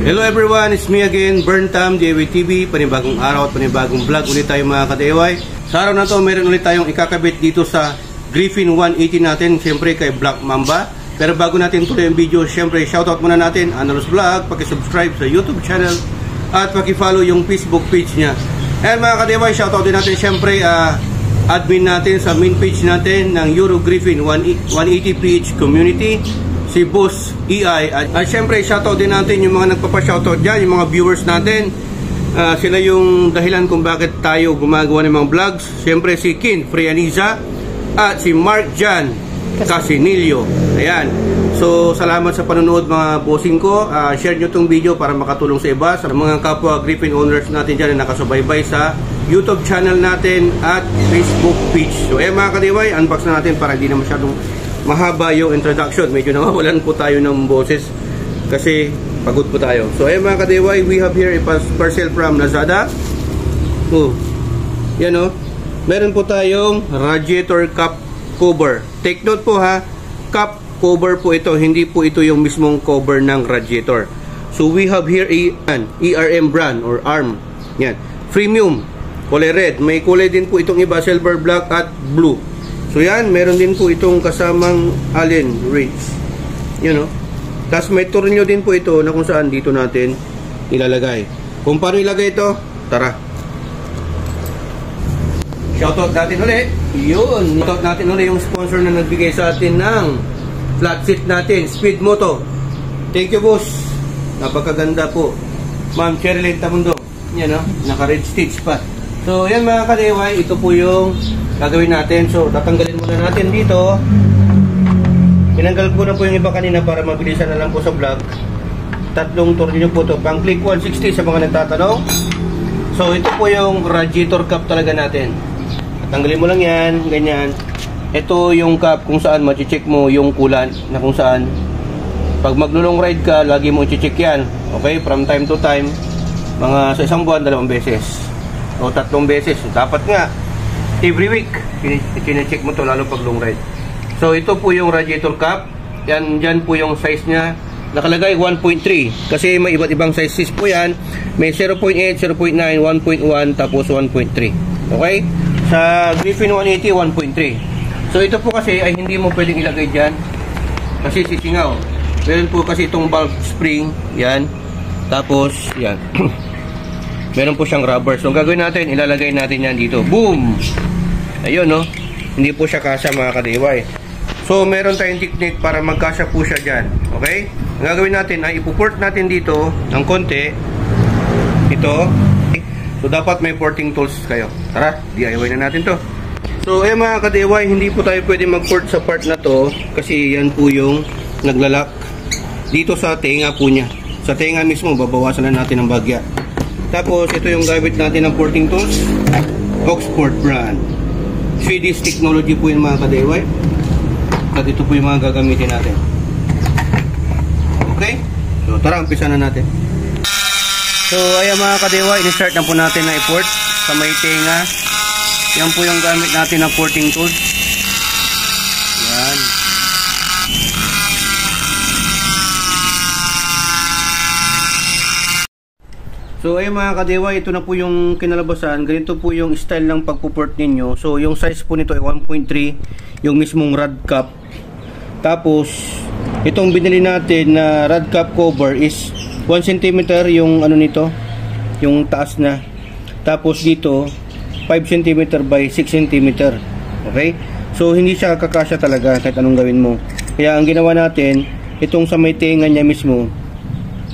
Hello everyone, it's me again, Burntam, JWTV. Panibagong araw at panibagong vlog ulit tayo mga ka-DIY. Sa araw na to, meron ulit tayong ikakabit dito sa Griffin 180 natin, siyempre kay Black Mamba. Pero bago natin tuloy ang video, siyempre shoutout muna natin, Analos Vlog, pakisubscribe sa YouTube channel at pakifollow yung Facebook page niya. And mga ka-DIY, shoutout din natin siyempre admin natin sa main page natin ng Euro Griffin 180PH Community, si Boss EI. At syempre shoutout din natin yung mga nagpapa-shoutout dyan, yung mga viewers natin. Sila yung dahilan kung bakit tayo gumagawa ng mga vlogs. Syempre si Kin Frianiza at si Mark Jan Casinillo. Ayan. So salamat sa panonood mga bossing ko. Share nyo tong video para makatulong sa iba, sa mga kapwa Griffin owners natin dyan na nakasubaybay sa YouTube channel natin at Facebook page. So mga ka-DIY, unbox na natin para hindi na masyadong mahaba yung introduction. Medyo nawawalan po tayo ng boses kasi pagod po tayo. So mga ka-DIY, we have here a parcel from Lazada. Yan o. Meron po tayong radiator cap cover. Take note po ha, cap cover po ito, hindi po ito yung mismong cover ng radiator. So we have here an ERM brand or ARM. Yan. Premium. Kulay red. May kulay din po itong iba, silver, black at blue. So yan, meron din po itong kasamang Allen wrench. Yun o. Tapos may tornilyo din po ito na kung saan dito natin ilalagay. Kung paano ilagay ito, tara. Shoutout natin ulit. Yun. Shoutout natin ulit yung sponsor na nagbigay sa atin ng flat seat natin, Speed Moto. Thank you boss. Napakaganda po. Ma'am Cherilyn Tamundo. Yan o. Naka-red stitch pa. So yan mga ka-DIY, ito po yung gagawin natin. So tatanggalin muna natin dito. Tinanggal ko na po yung iba kanina para mabilisan na lang po sa vlog. Tatlong tornilyo po to, pang click 160 sa mga nagtatanong. So ito po yung radiator cap talaga natin. Tanggalin mo lang yan, ganyan. Ito yung cap kung saan ma-check mo yung coolant na kung saan pag maglulong ride ka, lagi mo i-check yan. Okay, from time to time, mga sa isang buwan, 2 beses o 3 beses. Dapat nga every week i-check mo to, lalo pag long ride. So ito po yung radiator cap. Yan, dyan po yung size nya. Nakalagay 1.3 kasi may iba't ibang sizes po yan. May 0.8, 0.9, 1.1 tapos 1.3. Okay, sa Griffin 180 1.3. So ito po kasi ay hindi mo pwedeng ilagay dyan kasi sisingaw. Meron po kasi itong valve spring. Yan. Tapos yan. Meron po siyang rubber. So ang gagawin natin, ilalagay natin yan dito. Boom! Ayun no. Hindi po siya kasya mga ka-DIY. So meron tayong technique para magkasya po siya dyan. Okay? Ang gagawin natin ay ipuport natin dito ng konti. Ito. So dapat may porting tools kayo. Tara, DIY na natin to. So mga ka-DIY, hindi po tayo pwede mag-port sa part na to kasi yan po yung naglalak dito sa tenga po niya. Sa tenga mismo, babawasan na natin ang bagya. Tapos ito yung gamit natin ng porting tools, Oxford brand. Swedish technology po yung mga ka-DIY. At ito po yung mga gagamitin natin. Okay? So tara, umpisa na natin. So ayan mga ka-DIY, in-start na po natin na i-port sa may tenga. Yan po yung gamit natin ng porting tools. Yan. So ayun mga ka-DIY, ito na po yung kinalabasan. Ganito po yung style ng pagpuport ninyo. So yung size po nito ay 1.3, yung mismong rod cap. Tapos itong binili natin na rod cap cover is 1 cm yung ano nito, yung taas na. Tapos dito 5 cm by 6 cm. Okay? So hindi siya kakasya talaga kahit anong gawin mo. Kaya ang ginawa natin, itong sa may tenga niya mismo,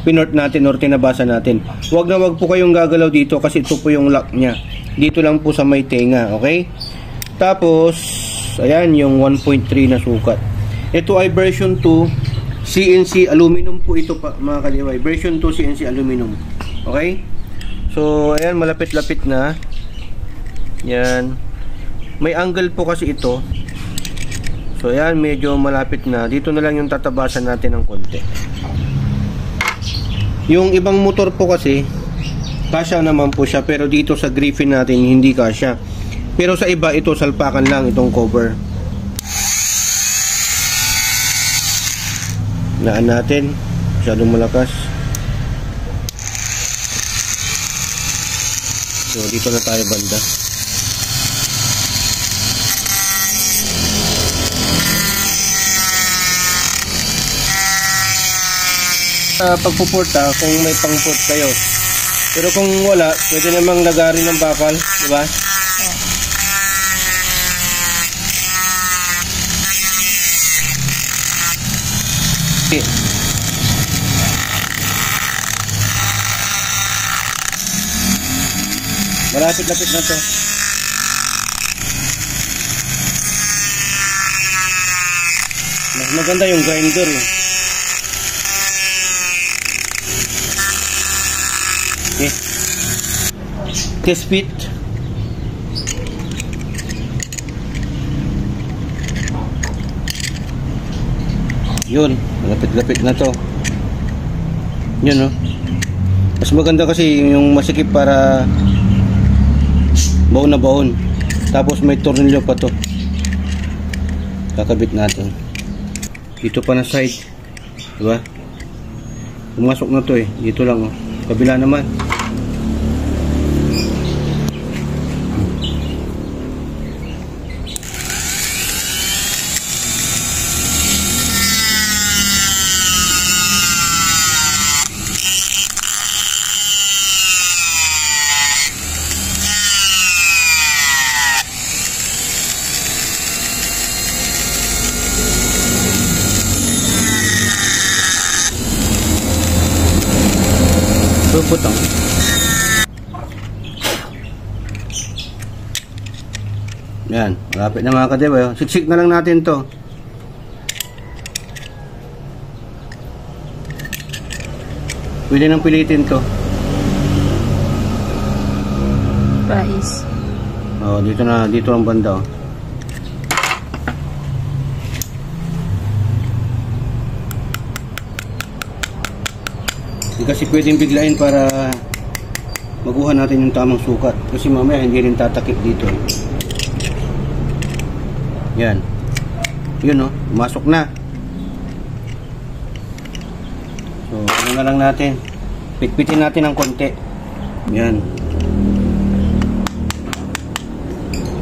pinort natin or tinabasa natin. Wag na wag po kayong gagalaw dito kasi ito po yung lock niya. Dito lang po sa may tenga, okay? Tapos ayan yung 1.3 na sukat. Ito ay version 2 CNC aluminum po ito pa, mga ka-DIY. Version 2 CNC aluminum. Okay? So ayan, malapit-lapit na. Yan. May angle po kasi ito. So ayan, medyo malapit na. Dito na lang yung tatabasan natin ng konti. Yung ibang motor po kasi kasya naman po siya, pero dito sa Griffin natin hindi kasya. Pero sa iba ito salpakan lang itong cover. Naan natin, masyadong malakas. So dito na tayo banda. Pagpuport kung may pang-port kayo. Pero kung wala, pwede namang lagarin ng bakal, di ba? Okay. Malapit-lapit na to. Mas maganda yung grinder eh. Okay. Test fit. Yun, lapit-lapit na to. Yun, no? Mas maganda kasi yung masikip para baon na baon. Tapos may tornilyo pa to. Kakabit natin. Dito pa na side. Diba? Pumasok na to eh. Dito lang, oh. Kabila naman. Putang. Yan, malapit na mga kadeboy. Siksik na lang natin to. Pwede nang pilitin to. Price. Oh, dito ang banda, oh. Hindi kasi pwedeng biglain para makuha natin yung tamang sukat. Kasi mamaya hindi rin tatakip dito. Yan. Yun, oh. Pumasok na. So, ano na lang natin. Pitpitin natin ng konti. Yan.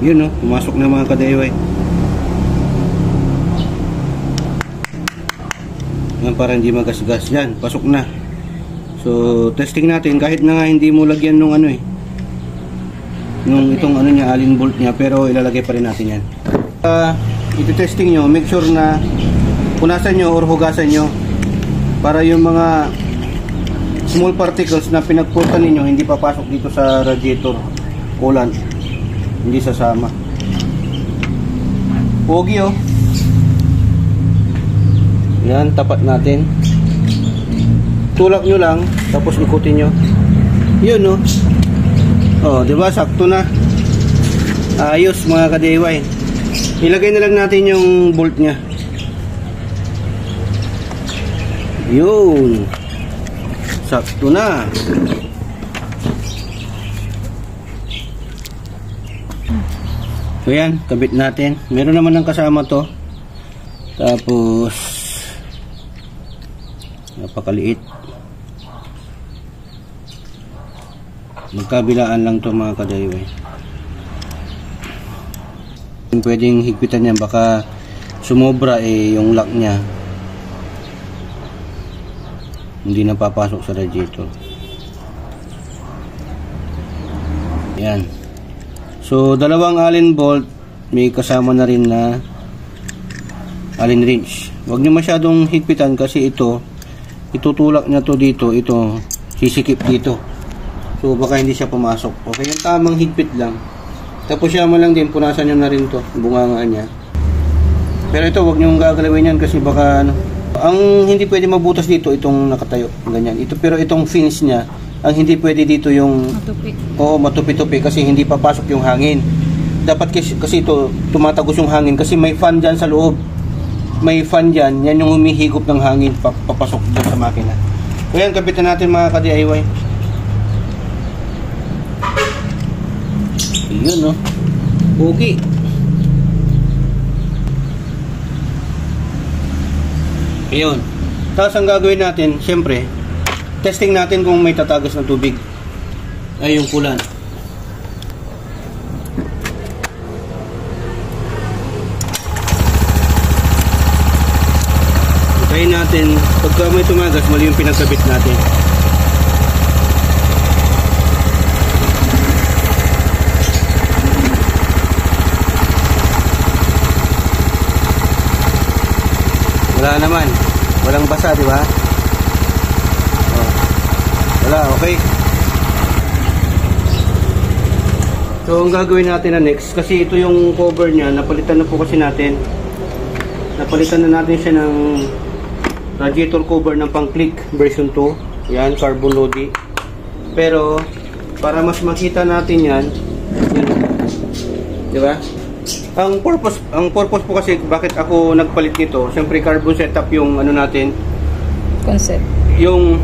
Yun, oh. Pumasok na mga kadayaway. Yan, para hindi magasgas. Yan. Pasok na. So, testing natin kahit na nga hindi mo lagyan nung ano eh. Nung itong ano niya, allen bolt niya, pero ilalagay pa rin natin yan. Ito-testing nyo, make sure na punasan nyo or hugasan nyo para yung mga small particles na pinagpultan ninyo hindi papasok dito sa radiator coolant, hindi sasama. Pogi, oh. Yan, tapat natin. Tulak nyo lang, tapos ikutin nyo. Yun, no? Oh, diba? Sakto na. Ayos, mga kadeway. Ilagay na lang natin yung bolt nya. Yun. Sakto na. So yan, kabit natin. Meron naman ng kasama to. Tapos napakaliit. Magkabilaan lang to mga kadaywe. Pwedeng higpitan yan, baka sumobra eh yung lock nya, hindi na papasok sa radiator. Yan. So dalawang allen bolt, may kasama na rin na allen wrench. Huwag nyo masyadong higpitan kasi ito itutulak niya to dito, ito sisikip dito. So baka hindi siya pumasok. Okay, yung tamang higpit lang. Tapos siya mo lang din, punasan nyo na rin to, bungangaan niya. Pero ito, huwag nyo gagalawin yan kasi baka ano. Ang hindi pwede mabutas dito, itong nakatayo, ganyan. Ito, pero itong fins niya, ang hindi pwede dito yung matupi. Oo, matupi-tupi kasi hindi papasok yung hangin. Dapat kasi ito, tumatagos yung hangin kasi may fan dyan sa loob. May fan dyan, yan yung humihigop ng hangin, papasok dyan sa makina. So yan, kapitan natin mga ka-DIY. Yun, no? Okay. Ayun. Tapos ang gagawin natin, syempre, testing natin kung may tatagas ng tubig. Ay, yung kulan. natin, pagka may tumagas, mali yung pinagkabit natin. Wala naman. Walang basa, di ba? Oh. Wala, okay. So, ang gagawin natin na next, kasi ito yung cover niya, napalitan na po kasi natin. Napalitan na natin siya ng radiator cover ng pang-click version 2. Yan, carbon lodi. Pero, para mas makita natin yan, di ba? Ang purpose po kasi bakit ako nagpalit nito, siyempre carbon setup yung ano natin, Concept. yung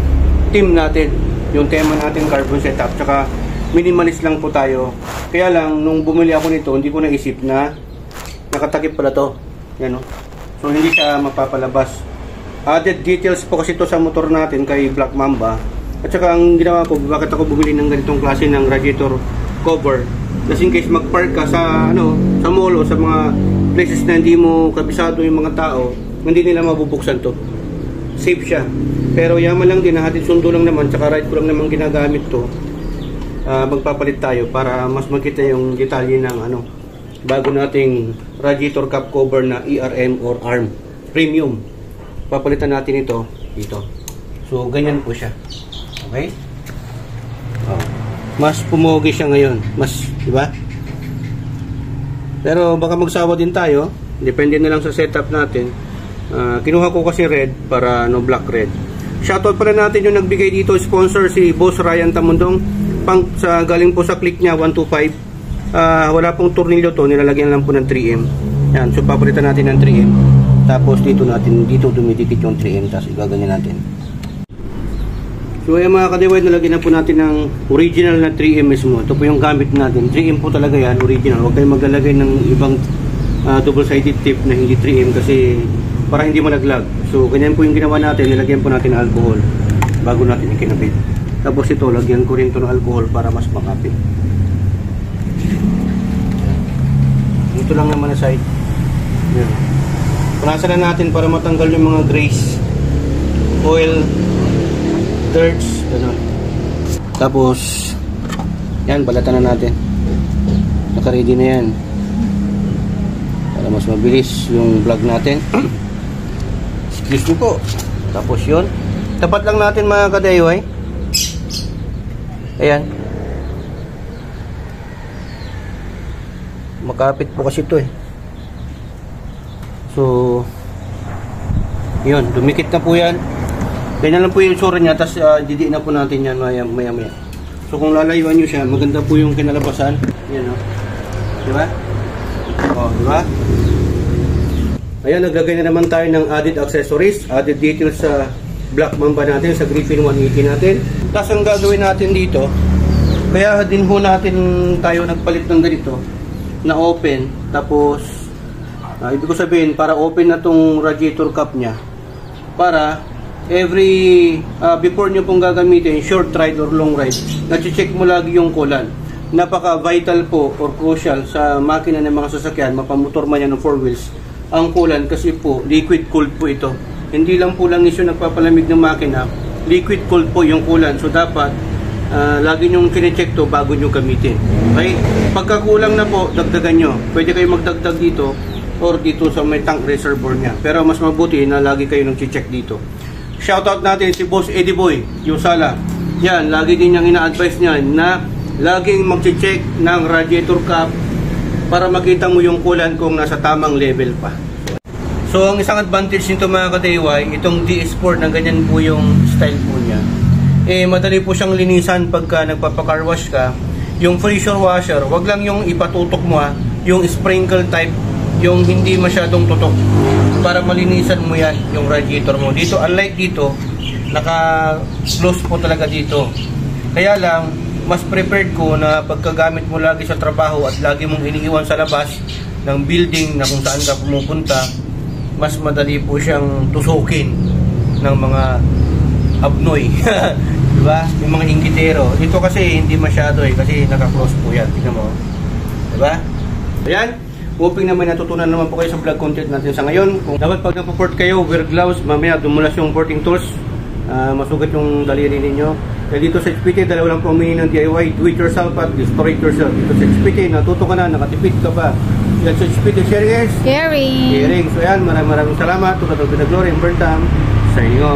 team natin, yung tema natin carbon setup, tsaka minimalist lang po tayo. Kaya lang, nung bumili ako nito, hindi ko naisip na nakatakip pala to. Yan, no? So, hindi siya mapapalabas. Added details po kasi ito sa motor natin kay Black Mamba. At saka ang ginawa ko, bakit ako bumili ng ganitong klase ng radiator cover? Kasi in case mag-park ka sa, sa mall o sa mga places na hindi mo kabisado yung mga tao, hindi nila mabubuksan to. Safe siya. Pero yaman lang din, hatid sundo lang naman, tsaka ride ko lang naman ginagamit to. Magpapalit tayo para mas makita yung detalye ng bago nating radiator cap cover na ERM or ARM premium. Papalitan natin ito dito. So ganyan po siya. Okay? Mas pumogi siya ngayon, mas, di ba? Pero baka magsawa din tayo, depende na lang sa setup natin. Kinuha ko kasi red para black red. Shoutout pala natin yung nagbigay dito, sponsor si Boss Ryan Tamundong. Galing po sa click niya 125. Wala pong tornilyo to, nilalagyan lang po ng 3M. Yan, so papalitan natin ng 3M. Tapos dito dumidikit yung 3M, tapos igaganyan natin. So ayan mga ka-DIY, nalagyan na po natin ng original na 3M mismo. Ito po yung gamit natin, 3M po talaga yan, original. Huwag kayong maglalagay ng ibang double-sided tip na hindi 3M kasi para hindi malaglag. So ganyan po yung ginawa natin, nilagyan po natin ng alcohol bago natin ikinabit. Tapos ito, lagyan ko rin ito ng alcohol para mas makapit. Ito lang naman na side. Yan. Punasan na natin para matanggal yung mga grease, oil, dirts, gano'n. Tapos, yan, balatan na natin. Naka-ready na yan. Para mas mabilis yung vlog natin. Excuse me po. Tapos yun. Tapat lang natin mga ka-DIY. Ayan. Makapit po kasi ito eh. So, yun, dumikit na po yan. Ganyan lang po yung sura niya, tapos didiin na po natin yan maya maya. So kung lalayuan nyo siya, maganda po yung kinalabasan. Yan o. Diba? O, diba? Ayan, naglagay na naman tayo ng added accessories, added details sa Black Mamba natin, sa Griffin 180 natin. Tapos ang gagawin natin dito, kaya din ho natin tayo nagpalit ng ganito na open. Tapos ibig ko sabihin, para open na tong radiator cap nya, para every before nyo pong gagamitin, short ride or long ride, na-check mo lagi yung coolant. Napaka vital po or crucial sa makina ng mga sasakyan, mapamotor man yan ng 4 wheels, ang coolant, kasi po liquid cooled po ito. Hindi lang po lang isyo nagpapalamig ng makina, liquid cooled po yung coolant. So dapat lagi nyong kine-check to bago nyo gamitin. Okay? Pagkakulang na po, dagdagan nyo. Pwede kayo magdagdag dito or dito sa may tank reservoir nya. Pero mas mabuti na lagi kayo nag-check dito. Shoutout natin si Boss Eddie Boy Yusala. Yan, lagi din niyang ina-advise niya na laging mag-check ng radiator cap para makita mo yung coolant kung nasa tamang level pa. So ang isang advantage nito mga ka-DIY, itong DS4 na ganyan po yung style po niya, madali po siyang linisan pagka nagpapa-car wash ka. Yung pressure washer, wag lang yung ipatutok mo yung sprinkle type, yung hindi masyadong tutok, para malinisan mo yan yung radiator mo. Dito, unlike dito, naka-close po talaga dito. Kaya lang, mas prepared ko na pagkagamit mo lagi sa trabaho at lagi mong iniiwan sa labas ng building na kung saan ka pumupunta, mas madali po siyang tusukin ng mga abnoy. Diba? Yung mga inggitero. Dito kasi hindi masyado kasi naka-close po yan. Tingnan mo. Diba? Ayan. Hoping na may natutunan naman po kayo sa vlog content natin sa ngayon. Kung dapat pag napoport kayo, wear gloves, mamaya dumulas yung porting tools, masugat yung daliri ninyo. Kaya dito sa HPT, dalawa lang po ang meaning ng DIY, do it yourself at destroy it yourself. Dito sa HPT, natuto ka na, nakatipid ka pa. Yan sa HPT, sharing is Caring. caring. So yan, maraming salamat. Tukatong pinaglory, Bertam, sa inyo.